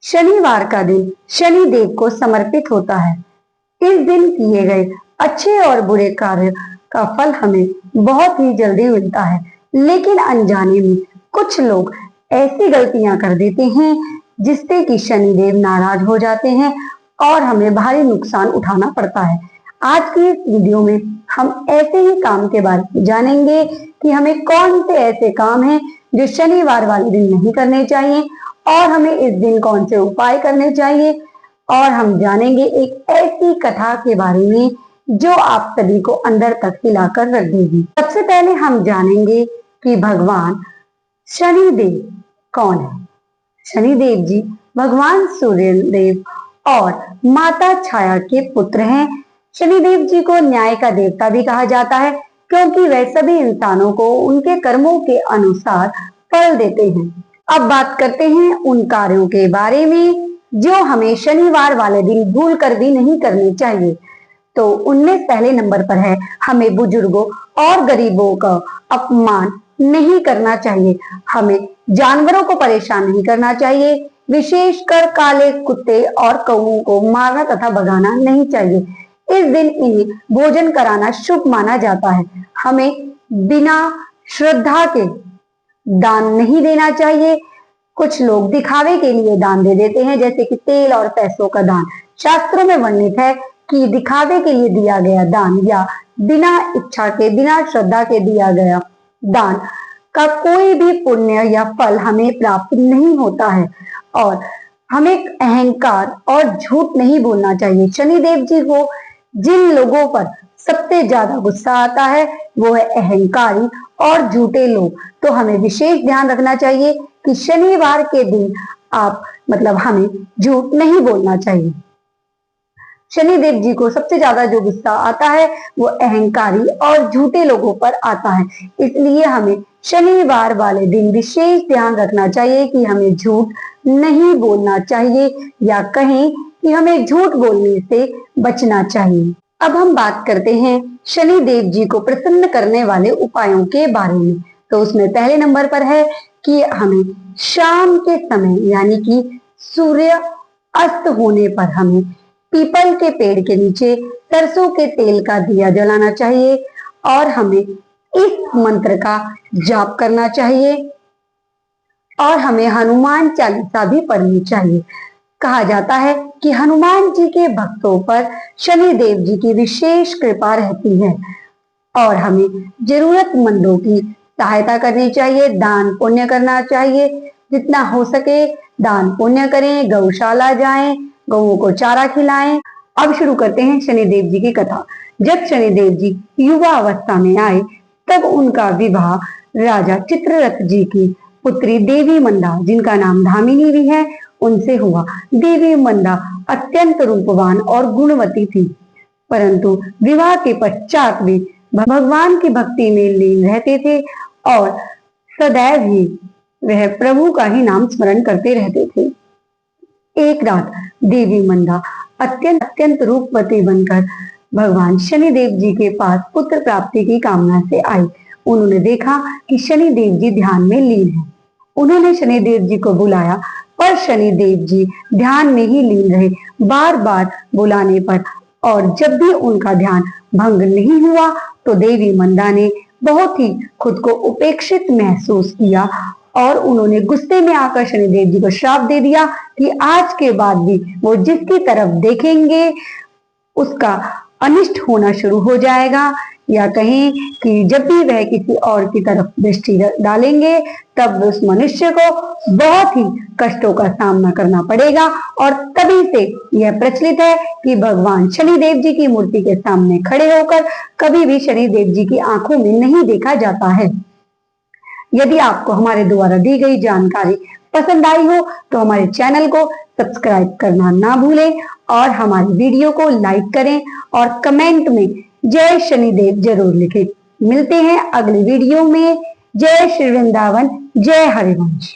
शनिवार का दिन शनि देव को समर्पित होता है। इस दिन किए गए अच्छे और बुरे कार्य का फल हमें बहुत ही जल्दी मिलता है, लेकिन अनजाने में कुछ लोग ऐसी गलतियां कर देते हैं जिससे कि शनि देव नाराज हो जाते हैं और हमें भारी नुकसान उठाना पड़ता है। आज की इस वीडियो में हम ऐसे ही काम के बारे में जानेंगे कि हमें कौन से ऐसे काम हैं जो शनिवार वाले दिन नहीं करने चाहिए और हमें इस दिन कौन से उपाय करने चाहिए। और हम जानेंगे एक ऐसी कथा के बारे में जो आप सभी को अंदर तक हिलाकर रख देगी। सबसे पहले हम जानेंगे कि भगवान शनिदेव कौन है। शनिदेव जी भगवान सूर्य देव और माता छाया के पुत्र हैं। शनिदेव जी को न्याय का देवता भी कहा जाता है, क्योंकि वह सभी इंसानों को उनके कर्मों के अनुसार फल देते हैं। अब बात करते हैं उन कार्यों के बारे में जो हमें शनिवार वाले दिन भूल कर भी नहीं करने चाहिए। तो उनमें पहले नंबर पर है, हमें बुजुर्गों और गरीबों का अपमान नहीं करना चाहिए। हमें जानवरों को परेशान नहीं करना चाहिए, विशेषकर काले कुत्ते और कौओं को मारना तथा भगाना नहीं चाहिए। इस दिन इन्हें भोजन कराना शुभ माना जाता है। हमें बिना श्रद्धा के दान नहीं देना चाहिए। कुछ लोग दिखावे के लिए दान दे देते हैं, जैसे कि तेल और पैसों का दान। शास्त्रों में वर्णित है कि दिखावे के लिए दिया गया दान या बिना इच्छा के, बिना श्रद्धा के दिया गया दान का कोई भी पुण्य या फल हमें प्राप्त नहीं होता है। और हमें अहंकार और झूठ नहीं बोलना चाहिए। शनिदेव जी को जिन लोगों पर सबसे ज्यादा गुस्सा आता है वो है अहंकारी और झूठे लोग। तो हमें विशेष ध्यान रखना चाहिए कि शनिवार के दिन हमें झूठ नहीं बोलना चाहिए। शनिदेव जी को सबसे ज्यादा जो गुस्सा आता है वो अहंकारी और झूठे लोगों पर आता है, इसलिए हमें शनिवार वाले दिन विशेष ध्यान रखना चाहिए कि हमें झूठ नहीं बोलना चाहिए या कहें कि हमें झूठ बोलने से बचना चाहिए। अब हम बात करते हैं शनि देव जी को प्रसन्न करने वाले उपायों के बारे में। तो उसमें पहले नंबर पर है कि हमें शाम के समय यानी कि सूर्य अस्त होने पर हमें पीपल के पेड़ के नीचे सरसों के तेल का दिया जलाना चाहिए और हमें इस मंत्र का जाप करना चाहिए और हमें हनुमान चालीसा भी पढ़नी चाहिए। कहा जाता है कि हनुमान जी के भक्तों पर शनि देव जी की विशेष कृपा रहती है और हमें जरूरतमंदों की सहायता करनी चाहिए, दान पुण्य करना चाहिए। जितना हो सके दान पुण्य करें, गौशाला जाएं, गौओं को चारा खिलाएं। अब शुरू करते हैं शनिदेव जी की कथा। जब शनिदेव जी युवा अवस्था में आए तब उनका विवाह राजा चित्ररथ जी की पुत्री देवी मंदा, जिनका नाम धामिनी भी है, उनसे हुआ। देवी मंदा अत्यंत रूपवान और गुणवती थी, परंतु विवाह के पश्चात भी भगवान की भक्ति में लीन रहते थे और सदैव ही वह प्रभु का ही नाम स्मरण करते रहते थे। एक रात देवी मंदा अत्यंत रूपवती बनकर भगवान शनि देव जी के पास पुत्र प्राप्ति की कामना से आई। उन्होंने देखा कि शनि देव जी ध्यान में लीन हैं। उन्होंने शनि देव जी को बुलाया, पर शनि देव जी ध्यान में ही लीन रहे। बार बार बुलाने पर और जब भी उनका ध्यान भंग नहीं हुआ तो देवी मंदा ने बहुत ही खुद को उपेक्षित महसूस किया और उन्होंने गुस्से में आकर शनिदेव जी को श्राप दे दिया कि आज के बाद भी वो जिसकी तरफ देखेंगे उसका अनिष्ट होना शुरू हो जाएगा, या कहें कि जब भी वह किसी और की तरफ दृष्टि डालेंगे तब उस मनुष्य को बहुत ही कष्टों का सामना करना पड़ेगा। और तभी से यह प्रचलित है कि भगवान शनिदेव जी की मूर्ति के सामने खड़े होकर कभी भी शनिदेव जी की आंखों में नहीं देखा जाता है। यदि आपको हमारे द्वारा दी गई जानकारी पसंद आई हो तो हमारे चैनल को सब्सक्राइब करना ना भूलें और हमारी वीडियो को लाइक करें और कमेंट में जय शनिदेव जरूर लिखें। मिलते हैं अगली वीडियो में। जय श्री वृंदावन, जय हरिवंश।